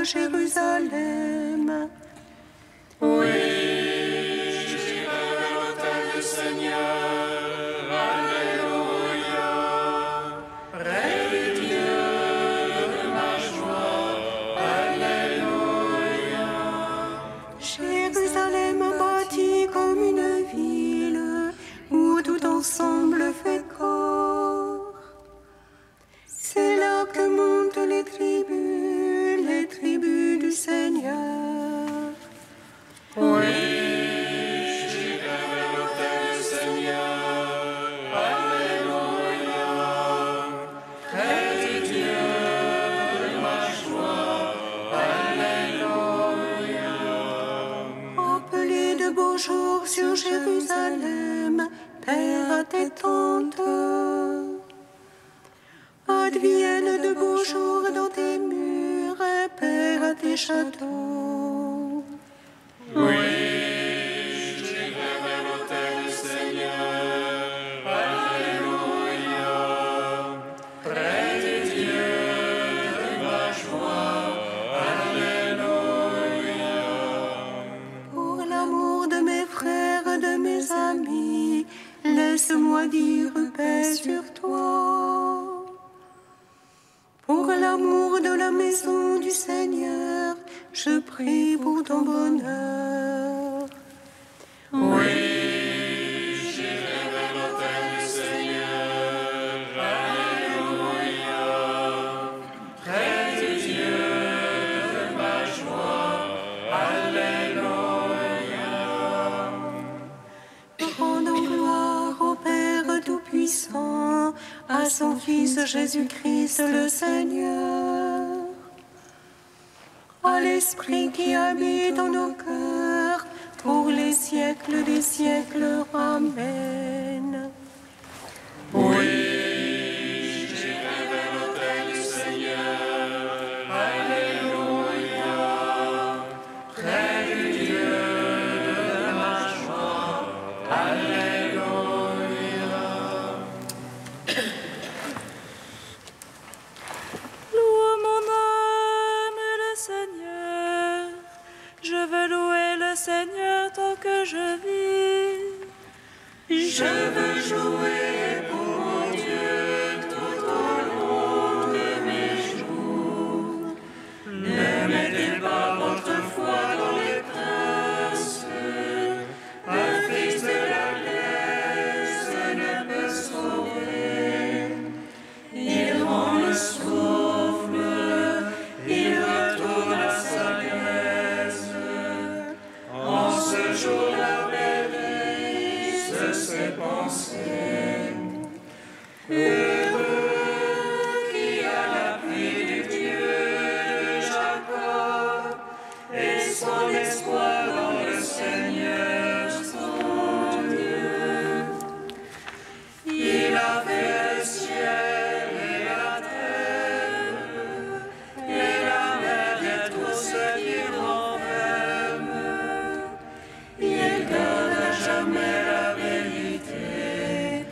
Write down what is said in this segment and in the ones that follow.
Jérusalem. Oui, j'irai vers l'autel du Seigneur. Alléluia. Près du Dieu de ma joie. Alléluia. Jérusalem bâtie comme une ville où tout ensemble fait corps. C'est là que montent les tribus du Seigneur. Oui, j'irai vers l'autel du Seigneur. Alléluia. Près du Dieu de ma joie. Alléluia. Appelez de beaux jours sur Jérusalem, Père à tes tentes. Adviennent de beaux jours dans tes murs, Père à tes châteaux. Oui, j'irai vers l'autel du Seigneur. Alléluia. Près du Dieu de ma joie. Alléluia. Pour l'amour de mes frères, de mes amis, laisse-moi dire paix sur toi. Pour l'amour de la maison du Seigneur, je prie pour ton bonheur. Oui, j'irai vers l'autel du Seigneur. Alléluia. Près du Dieu de ma joie. Alléluia. Rendons gloire au Père Tout-Puissant, à son Fils Jésus-Christ le Seigneur, à l'Esprit qui habite en nos cœurs, pour les siècles des siècles. Amen. Oui, j'irai vers l'autel du Seigneur. Alléluia. Près du Dieu de ma joie. Alléluia. Loue mon âme le Seigneur. Je veux louer le Seigneur tant que je vis. Je veux jouer pour mon Dieu tout au long de mes jours. Ne mettez pas votre foi dans les princes. Un fils de la glace ne peut sauver. Il rend le souffle, il retourne à sa graisse. En ce jour, la bêtise ses pensées. Heureux qui a l'appui du Dieu de Jacob et son espoir dans le Seigneur son Dieu. Il a fait le ciel et la terre et la mer et tout ce qui renferme. Il donne à jamais la vérité.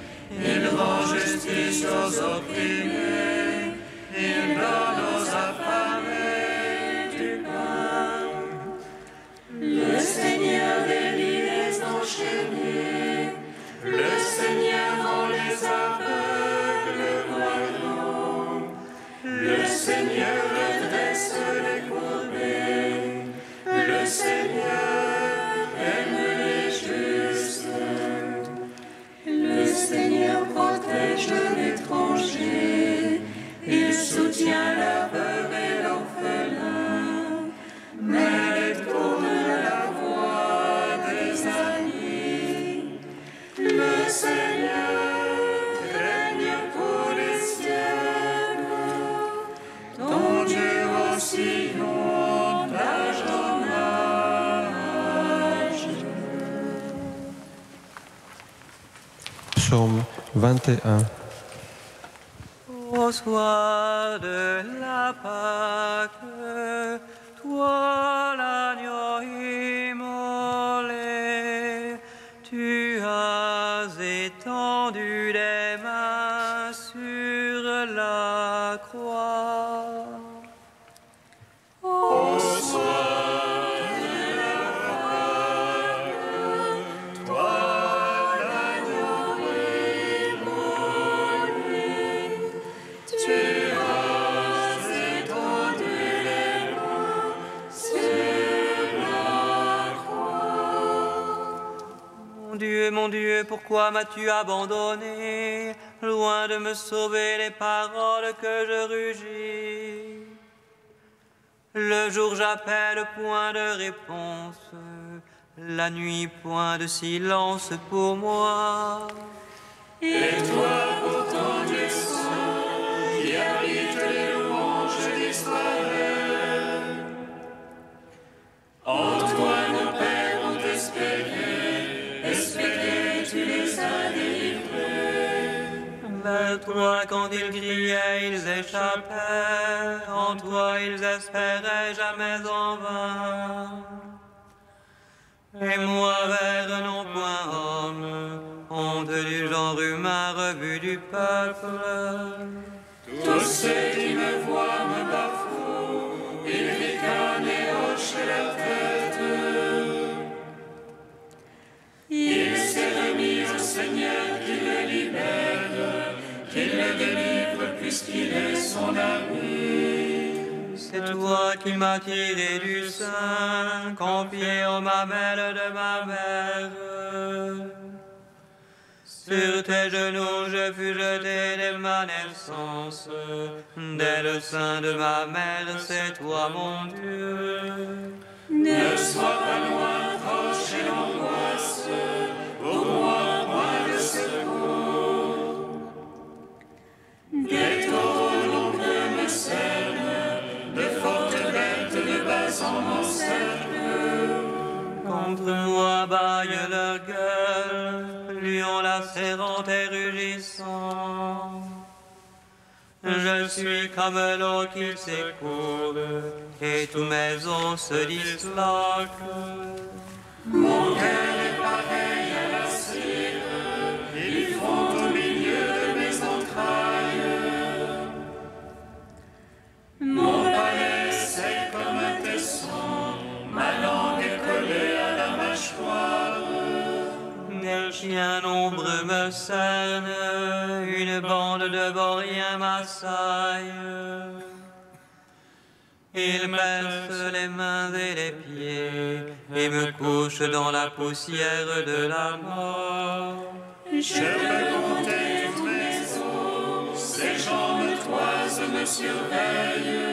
Il rend justice aux opprimés. Il donne aux affamés du pain. Le Seigneur délie les enchaînés. Le Seigneur rend les aveugles voyants. Le Seigneur redresse les courbés. Le Seigneur aime les justes. Le Seigneur protège l'étranger. Il soutient la veuve et l'orphelin. Mais il tourne la voie des amis. Le Seigneur règne pour les siècles. Ton Dieu au Sion, d'âge en âge. Psaume 21. Au soir de la Pâque, toi l'agneau immolé, tu as étendu les mains sur la croix. Ô pourquoi m'as-tu abandonné, loin de me sauver les paroles que je rugis? Le jour j'appelle, point de réponse, la nuit, point de silence pour moi. Et toi, pourtant, Dieu saint, qui habites les louanges d'Israël, en toi nos pères ont espéré, tu les as délivrés. Vers toi, quand ils criaient, ils échappaient, en toi ils espéraient jamais en vain. Et moi, vers non point homme, honte du genre humain, revue du peuple. Tous ceux qui me voient me bafouent, ils ricanent et hochent la tête. Il s'est remis au Seigneur qui le libère, qu'il le délivre puisqu'il est son ami. C'est toi qui m'as tiré du sein, confié aux mamelles de ma mère. Sur tes genoux je fus jeté dès ma naissance, dès le sein de ma mère, c'est toi mon Dieu. Ne sois pas loin, proche et l'angoisse, pour moi, point de secours. Des taureaux nombreux me cernent, de fortes bêtes de bas en m'encerclent. Contre moi bâillent leur gueule, lions lacérant et rugissant. Je suis comme l'eau qui s'écoule, et tous mes os se disloquent. Mon cœur est pareil à la cire, ils font au milieu de mes entrailles. Mon palais c'est comme un tesson, ma langue est collée à la mâchoire. Des chiens nombreux me cernent, une bande de vauriens m'assaille. Ils m'aissent les mains et les pieds, et me couchent dans la poussière de la mort. Je peux compter tous mes os, ces gens me toisent, me surveillent.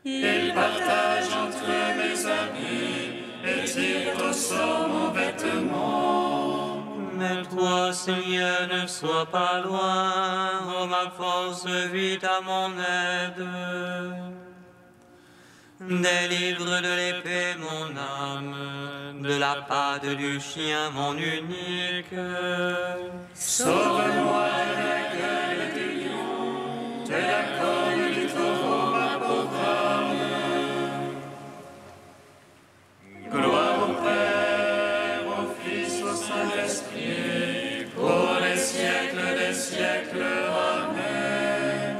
Ils partagent entre mes amis et tirent au sort mon vêtement. Mais toi, Seigneur, ne sois pas loin, oh ma force, vite à mon aide. Délivre de l'épée mon âme, de la patte du chien mon unique. Sauve-moi de la gueule du lion, de la corne du taureau ma pauvre âme. Gloire au Père, au Fils, au Saint-Esprit, pour les siècles des siècles. Amen.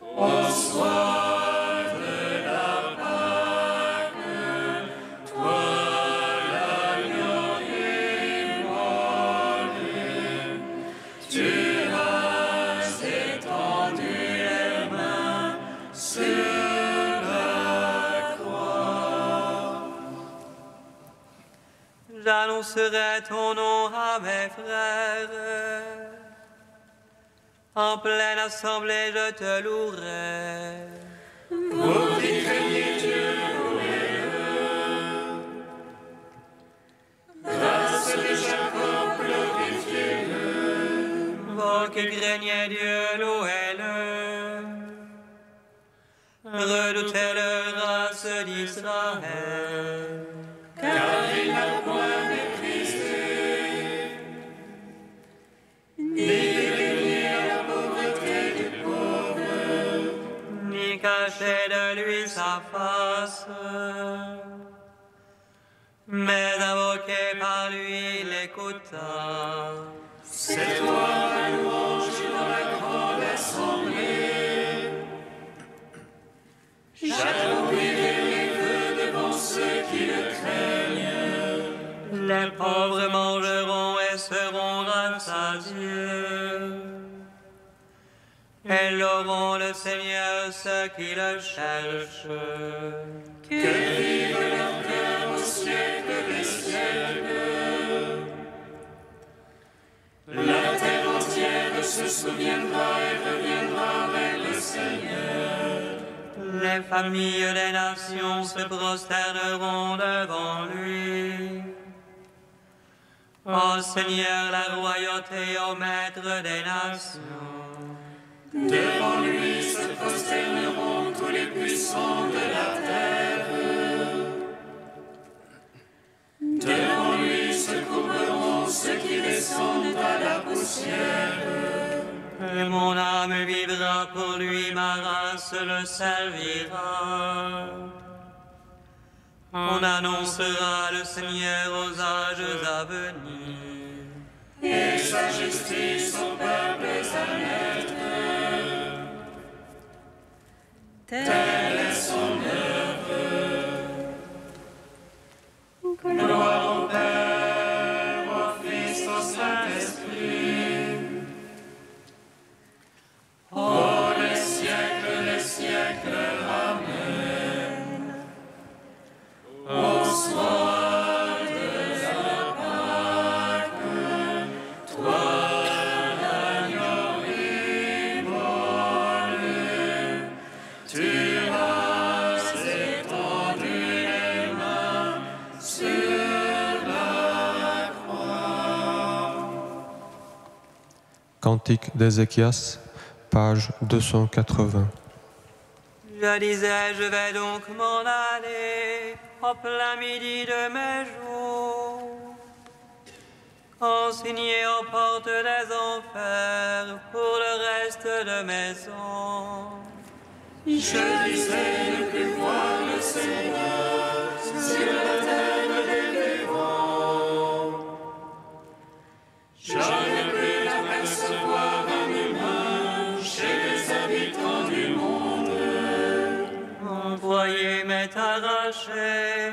Au soir de la Pâque, toi l'agneau immolé, tu as étendu les mains sur la croix. J'annoncerai ton nom à mes frères. En pleine assemblée, je te louerai. Vous qui craignez Dieu, louez-le. Grâce de Jacob, glorifiez-le. Vous qui craignez Dieu, louez-le. Redoutez le race d'Israël. Car il n'a point méprisé, ni dédaigné la pauvreté du pauvre, Ni caché de lui sa face, mais invoqué par lui, il l'écouta. c'est toi ma louange dans la grande assemblée. J'accomplirai les vœux devant ceux qui le craignent. Les pauvres mangeront et seront rassasiés. Et loueront le Seigneur ceux qui le cherchent. Que vive leur cœur au siècle des siècles. souviendra et reviendra vers le Seigneur. Les familles des nations se prosterneront devant lui. Ô Seigneur, la royauté, ô Maître des nations. Devant lui se prosterneront tous les puissants de la terre. Devant lui se courberont ceux qui descendent à la poussière. Et mon âme vivra pour lui, ma race le servira. On annoncera le Seigneur aux âges à venir. Et sa justice aux peuples à naître. Telle est son œuvre. Gloire au Père, au Fils, au Saint-Esprit. Oh, les siècles, Amen. Au soir de la Pâque, toi, l'agneau immolé, tu as étendu les mains sur la croix. Cantique d'Ézéchias, page 280. Je disais, je vais donc m'en aller au plein midi de mes jours, consigné aux portes des enfers pour le reste de mes ans. Je disais ne plus voir le Seigneur sur la terre des vivants. Je ne plus l'apercevoir un humain chez les habitants du monde. Mon foyer m'est arraché,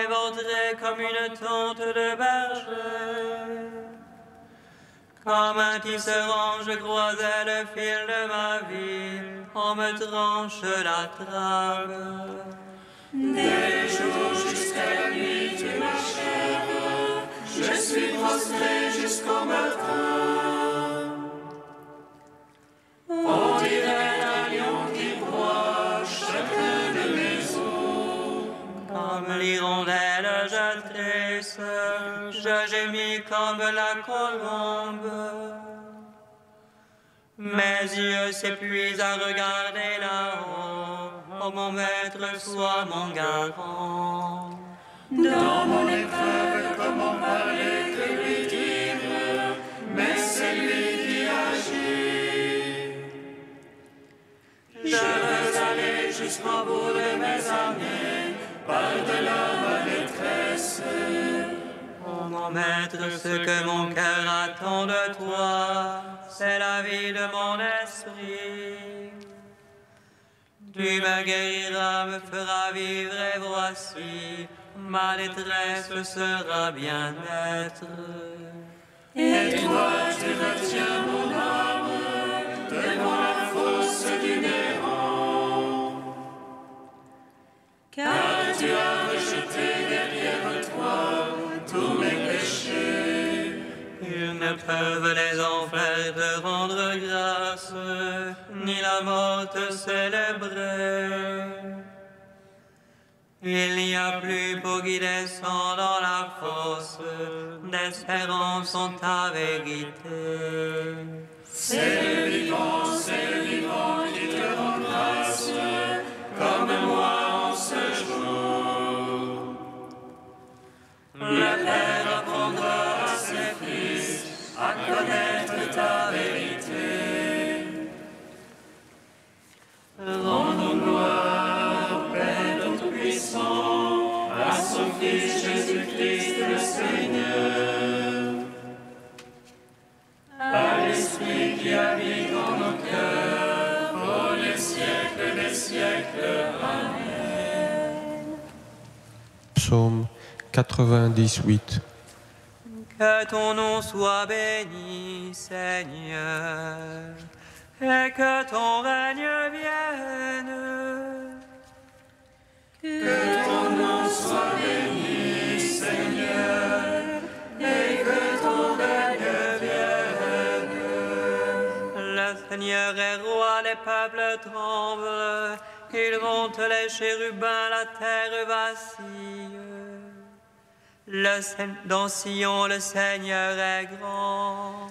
éventré comme une tente de berger. Comme un tisserand, je croisais le fil de ma vie, on me tranche la trame. Dès le jour jusqu'à la nuit, tu m'achèves. Je suis prostré jusqu'au matin. On dirait un lion qui broie chacun de mes os. Comme l'hirondelle, je tresse, je gémis comme la colombe. Mes yeux s'épuisent à regarder là-haut. Oh mon maître, sois mon garant. Dans mon épreuve, comment parler que lui dire, mais c'est lui qui agit. Je veux aller jusqu'au bout de mes années, par-delà ma détresse. Oh mon maître, ce que mon cœur attend de toi, c'est la vie de mon esprit. Tu me guériras, me feras vivre, et voici, ma détresse sera bien-être. Et toi, tu retiens mon âme devant la fosse du néant. Car tu as rejeté derrière toi tous mes péchés. Ils ne peuvent les enfers te rendre grâce, ni la mort te célébrer. Il n'y a plus pour qui descend dans la fosse, d'espérance en ta vérité. C'est le vivant qui te rend grâce, comme moi en ce jour. Le Père apprendra à ses fils à connaître ta vérité. Rendons gloire au Père Tout-Puissant, à son Fils Jésus-Christ le Seigneur, à l'Esprit qui habite dans nos cœurs, pour les siècles des siècles. Amen. Psaume 98. Que ton nom soit béni, Seigneur, et que ton règne vienne. Que ton nom soit béni, Seigneur, et que ton règne vienne. Seigneur est roi, les peuples tremblent. Il monte les chérubins, la terre vacille. Dans Sion, le Seigneur est grand.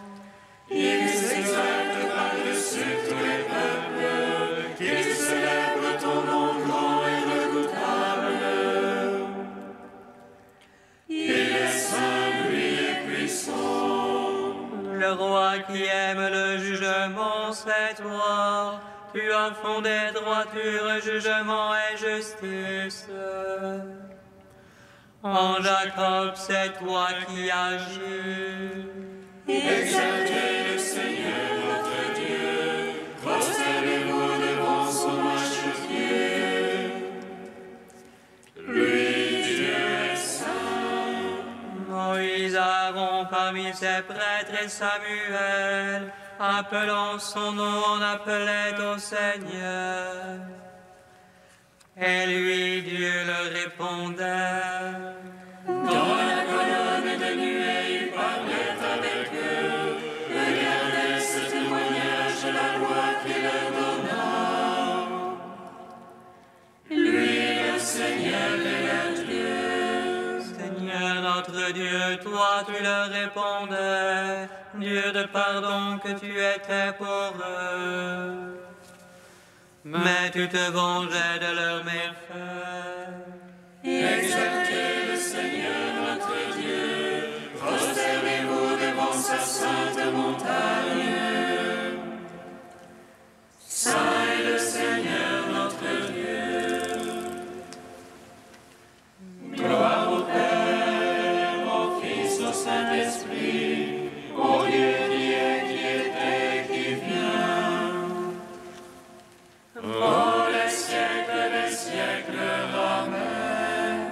Il s'exalte par-dessus tous les peuples, qu'il célèbre ton nom grand et redoutable. Il est saint, lui est puissant. Le roi qui aime le jugement, c'est toi. Tu as fondé droiture, jugement et justice. En Jacob, c'est toi qui agis. Exaltez le Seigneur notre Dieu, prosternez-vous devant son marchepied. Lui, Dieu est saint. Moïse, Aaron parmi ses prêtres et Samuel, appelant son nom, on appelait au Seigneur. Et lui, Dieu leur répondait. Dans la colonne de nuée, il parlait avec eux. Regardez ce témoignage de la loi qu'il leur donna. Lui, le Seigneur est leur Dieu. Seigneur notre Dieu, toi tu leur répondais, Dieu de pardon que tu étais pour eux. Mais tu te vengeais de leurs méfaits. Exaltez le Seigneur notre Dieu, prosternez-vous devant sa sainte montagne. Saint est le Seigneur notre Dieu. Gloire au Père, au Fils, au Saint-Esprit, au Dieu qui est, qui était, qui vient. Pour les siècles des siècles, Amen.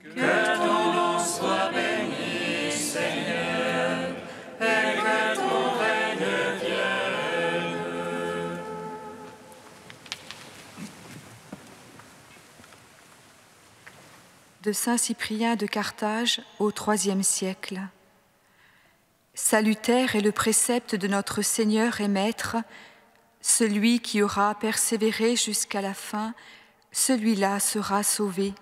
Que ton nom soit béni, Seigneur, et que ton règne vienne. De saint Cyprien de Carthage au IIIe siècle. Salutaire est le précepte de notre Seigneur et Maître, celui qui aura persévéré jusqu'à la fin, celui-là sera sauvé.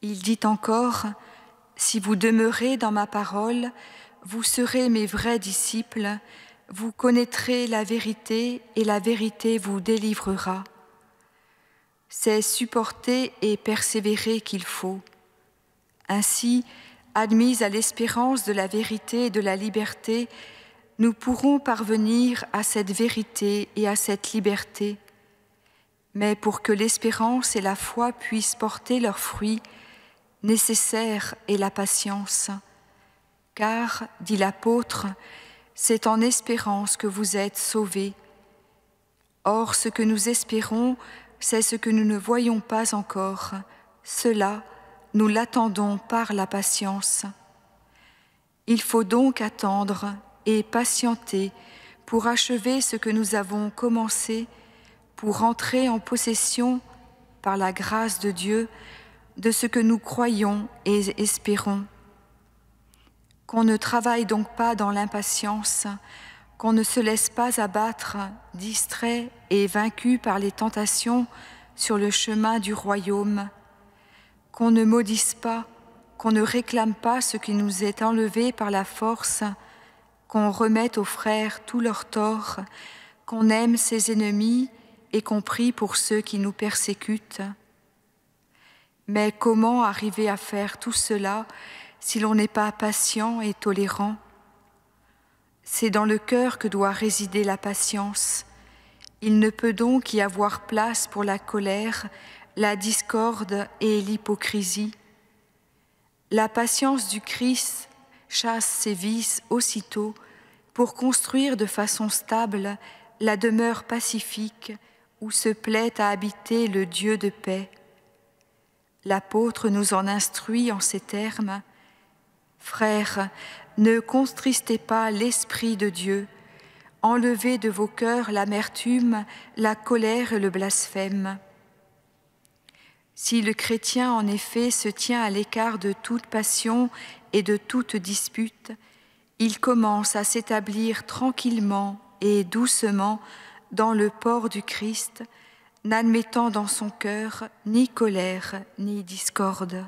Il dit encore, « Si vous demeurez dans ma parole, vous serez mes vrais disciples, vous connaîtrez la vérité et la vérité vous délivrera. » C'est supporter et persévérer qu'il faut. Ainsi, admis à l'espérance de la vérité et de la liberté, nous pourrons parvenir à cette vérité et à cette liberté. Mais pour que l'espérance et la foi puissent porter leurs fruits, nécessaire est la patience. Car, dit l'apôtre, c'est en espérance que vous êtes sauvés. Or, ce que nous espérons, c'est ce que nous ne voyons pas encore. Cela, nous l'attendons par la patience. Il faut donc attendre et patienter pour achever ce que nous avons commencé, pour entrer en possession, par la grâce de Dieu, de ce que nous croyons et espérons. Qu'on ne travaille donc pas dans l'impatience, qu'on ne se laisse pas abattre, distrait et vaincu par les tentations sur le chemin du royaume, qu'on ne maudisse pas, qu'on ne réclame pas ce qui nous est enlevé par la force, qu'on remette aux frères tous leurs torts, qu'on aime ses ennemis et qu'on prie pour ceux qui nous persécutent. Mais comment arriver à faire tout cela si l'on n'est pas patient et tolérant ? C'est dans le cœur que doit résider la patience. Il ne peut donc y avoir place pour la colère, la discorde et l'hypocrisie. La patience du Christ chasse ses vices aussitôt pour construire de façon stable la demeure pacifique où se plaît à habiter le Dieu de paix. L'apôtre nous en instruit en ces termes. « Frères, ne contristez pas l'Esprit de Dieu, enlevez de vos cœurs l'amertume, la colère et le blasphème. » Si le chrétien, en effet, se tient à l'écart de toute passion et de toute dispute, il commence à s'établir tranquillement et doucement dans le port du Christ, n'admettant dans son cœur ni colère ni discorde.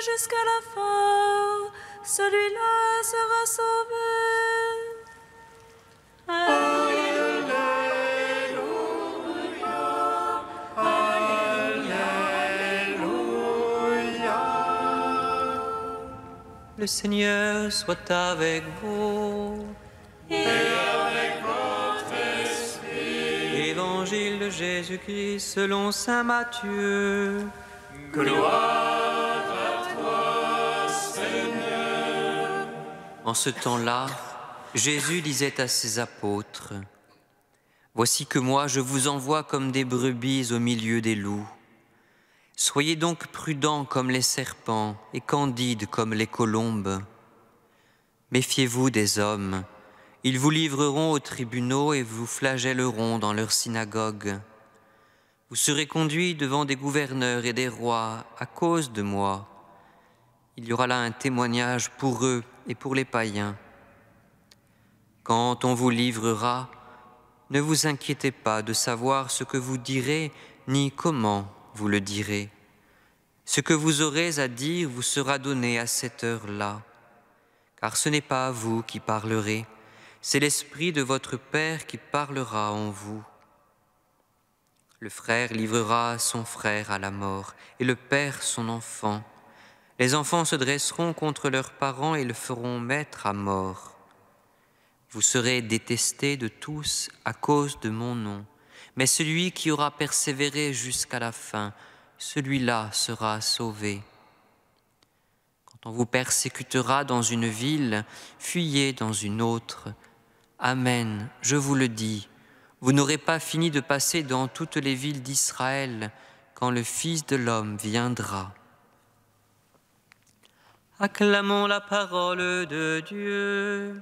Jusqu'à la fin, celui-là sera sauvé. Alléluia, Alléluia. Le Seigneur soit avec vous. Et avec votre esprit. Évangile de Jésus-Christ selon saint Matthieu. Gloire. En ce temps-là, Jésus disait à ses apôtres, « Voici que moi je vous envoie comme des brebis au milieu des loups. Soyez donc prudents comme les serpents et candides comme les colombes. Méfiez-vous des hommes, ils vous livreront aux tribunaux et vous flagelleront dans leurs synagogues. Vous serez conduits devant des gouverneurs et des rois à cause de moi. Il y aura là un témoignage pour eux et pour les païens. Quand on vous livrera, ne vous inquiétez pas de savoir ce que vous direz ni comment vous le direz. Ce que vous aurez à dire vous sera donné à cette heure-là, car ce n'est pas à vous qui parlerez, c'est l'Esprit de votre Père qui parlera en vous. Le frère livrera son frère à la mort et le père son enfant. Les enfants se dresseront contre leurs parents et le feront mettre à mort. Vous serez détestés de tous à cause de mon nom, mais celui qui aura persévéré jusqu'à la fin, celui-là sera sauvé. Quand on vous persécutera dans une ville, fuyez dans une autre. Amen, je vous le dis, vous n'aurez pas fini de passer dans toutes les villes d'Israël quand le Fils de l'homme viendra. Acclamons la parole de Dieu.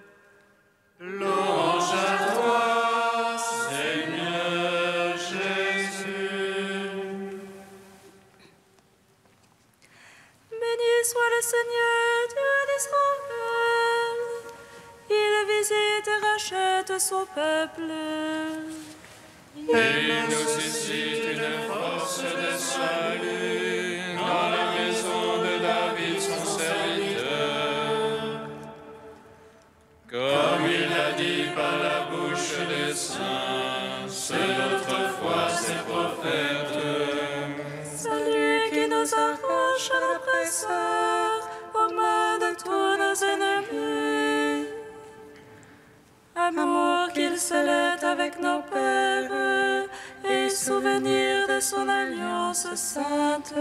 Louange à toi, Seigneur Jésus. Béni soit le Seigneur, Dieu d'Israël. Il visite et rachète son peuple. Et il nous suscite une force de salut dans la maison de David, son serviteur. Comme il l'a dit par la bouche des saints, ceux d'autrefois ses prophètes. Celui qui nous arrache à l'oppresseur, aux mains de tous nos ennemis. Amour qu'il se lève avec nos pères, et souvenir de son alliance sainte.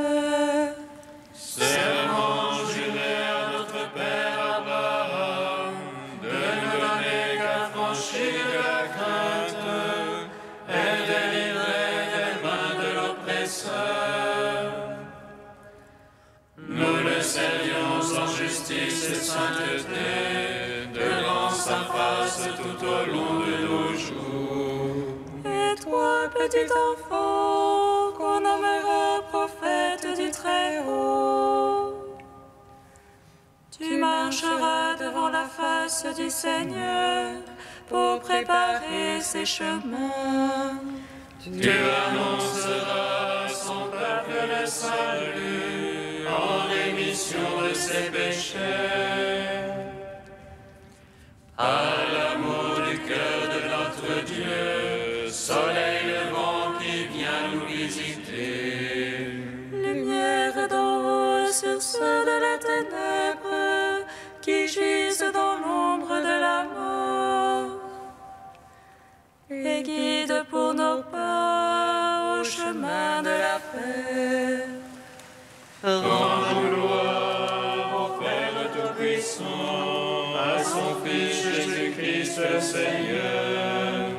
Serment juré à notre Père Abraham, de ne donner qu'affranchir de la crainte, et délivrer des mains de l'oppresseur. Nous le servions en justice et sainteté, devant sa face tout au long de nos jours. Et toi, petit enfant, qu'on nommera prophète du Très-Haut, la face du Seigneur pour préparer ses chemins. Tu annonceras son peuple le salut en rémission de ses péchés. À l'amour du cœur de notre Dieu, soleil levant qui vient nous visiter. Lumière d'en haut sur ceux de la ténèbre qui gisent dans l'ombre de la mort. Et guide pour nos pas au chemin de la paix. Rendons gloire au Père Tout-Puissant, à son Fils Jésus-Christ le Seigneur,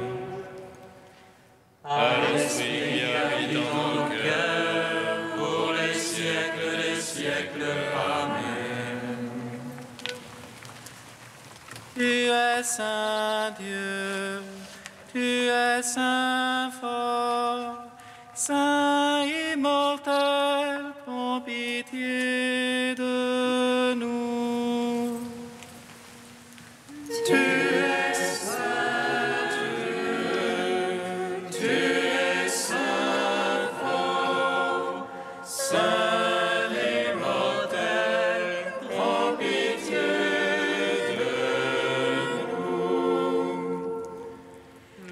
à l'Esprit qui habite dans nos cœurs, pour les siècles des siècles. Amen. Tu es Saint Dieu, tu es Saint fort, Saint immortel, prends pitié de nous. Tu es Saint Dieu, tu es Saint fort, Saint immortel, prends pitié de nous.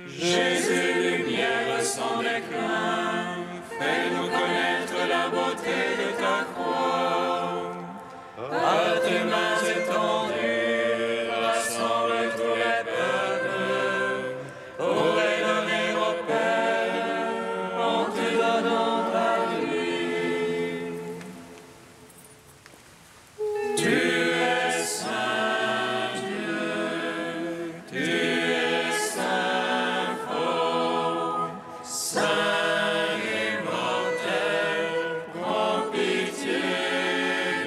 Jésus, lumière sans déclin, fais-nous connaître la beauté de ta croix. À tes mains étendues, rassemble tous les peuples, pour les donner au Père, en te donnant ta vie. Tu es Saint Dieu, tu es Saint fort, Saint immortel, prends pitié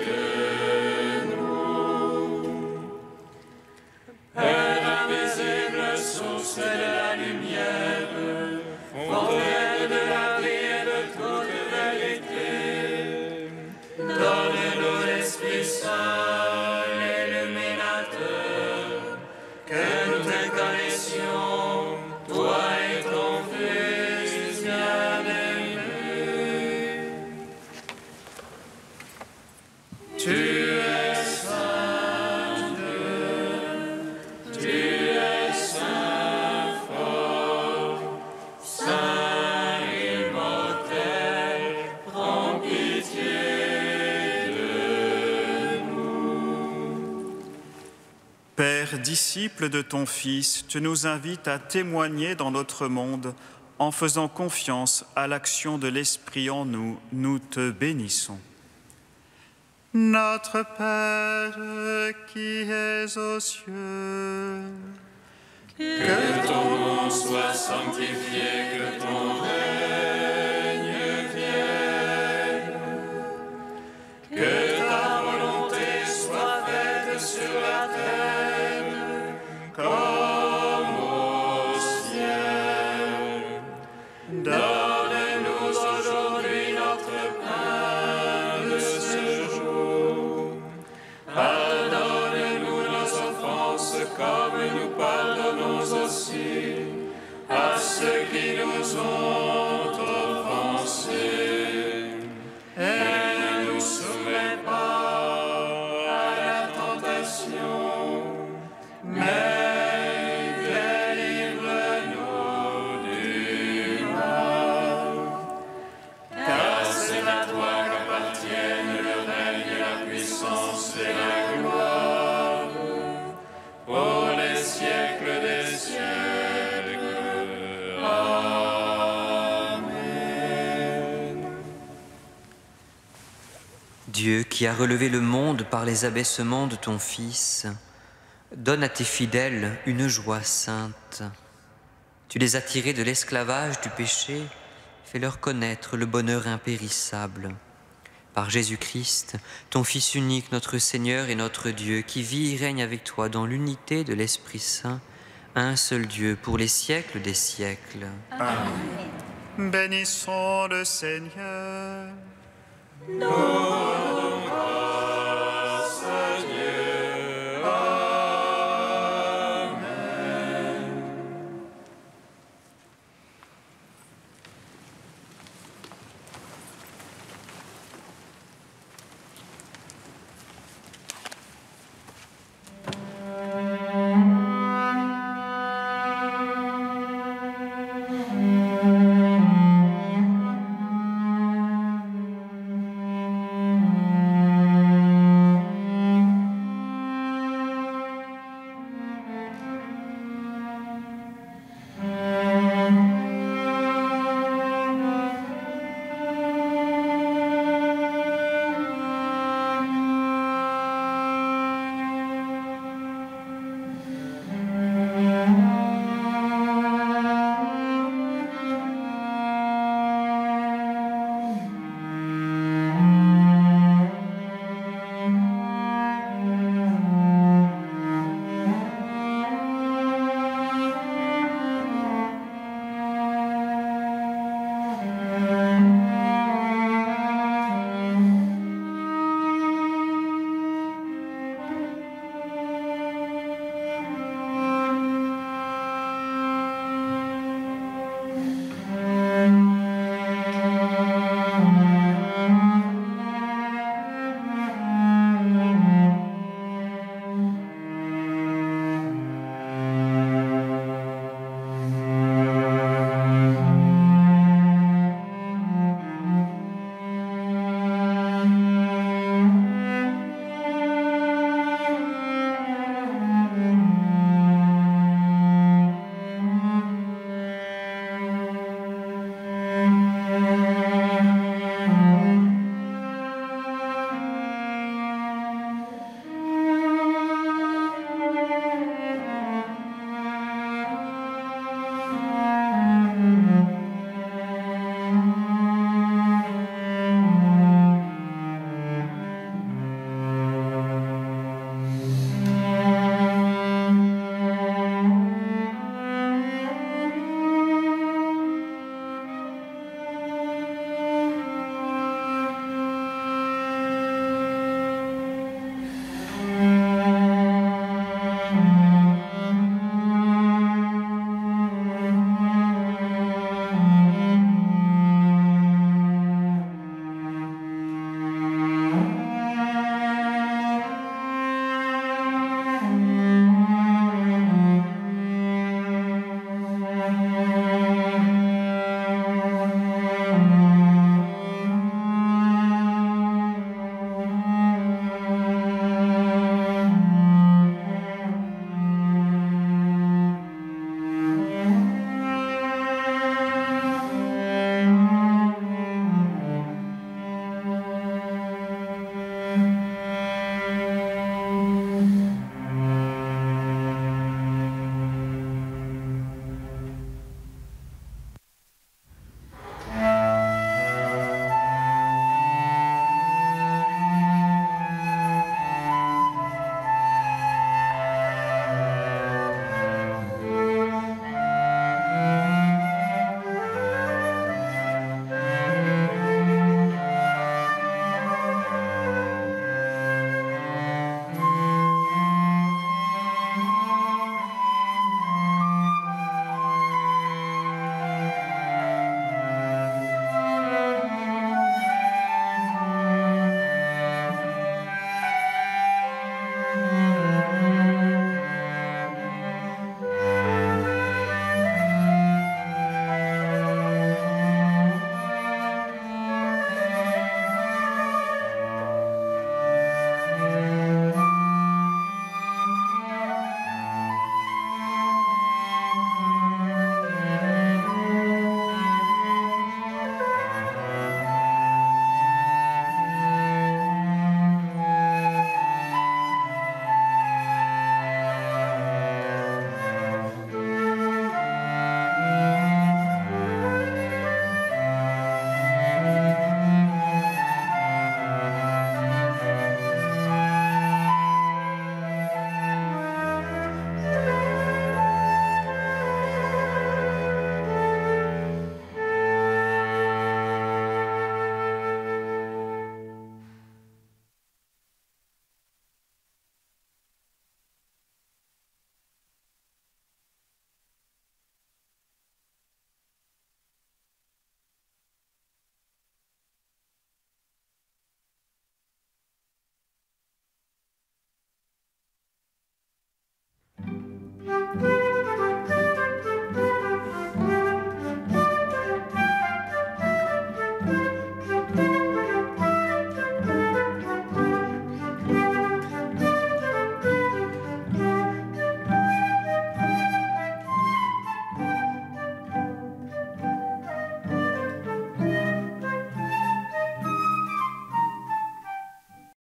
de nous. Père invisible, source de la lumière, fontaine de la vie et de toute vérité, donne-nous l'Esprit Saint, l'illuminateur, que nous te connaissions, toi et ton Fils bien-aimé. Tu es Saint Dieu, tu es Saint fort, Saint immortel, prends pitié de nous. Père, disciple de ton Fils, tu nous invites à témoigner dans notre monde en faisant confiance à l'action de l'Esprit en nous. Nous te bénissons. Notre Père qui es aux cieux, Que ton nom soit sanctifié, que ton règne vienne, que ta volonté soit faite sur la terre comme au ciel. Donne-nous aujourd'hui notre pain de ce jour. Pardonne-nous nos offenses comme nous pardonnons aussi à ceux qui nous ont offensés. Et ne nous soumets pas à la tentation, mais délivre-nous du mal. Car c'est à toi qu'appartiennent le règne et la puissance et la gloire pour les siècles des siècles. Amen. Dieu qui a relevé le monde par les abaissements de ton Fils, donne à tes fidèles une joie sainte. Tu les as tirés de l'esclavage du péché, fais-leur connaître le bonheur impérissable. Par Jésus-Christ, ton Fils unique, notre Seigneur et notre Dieu, qui vit et règne avec toi dans l'unité de l'Esprit Saint, un seul Dieu pour les siècles des siècles. bénissons le Seigneur. Nous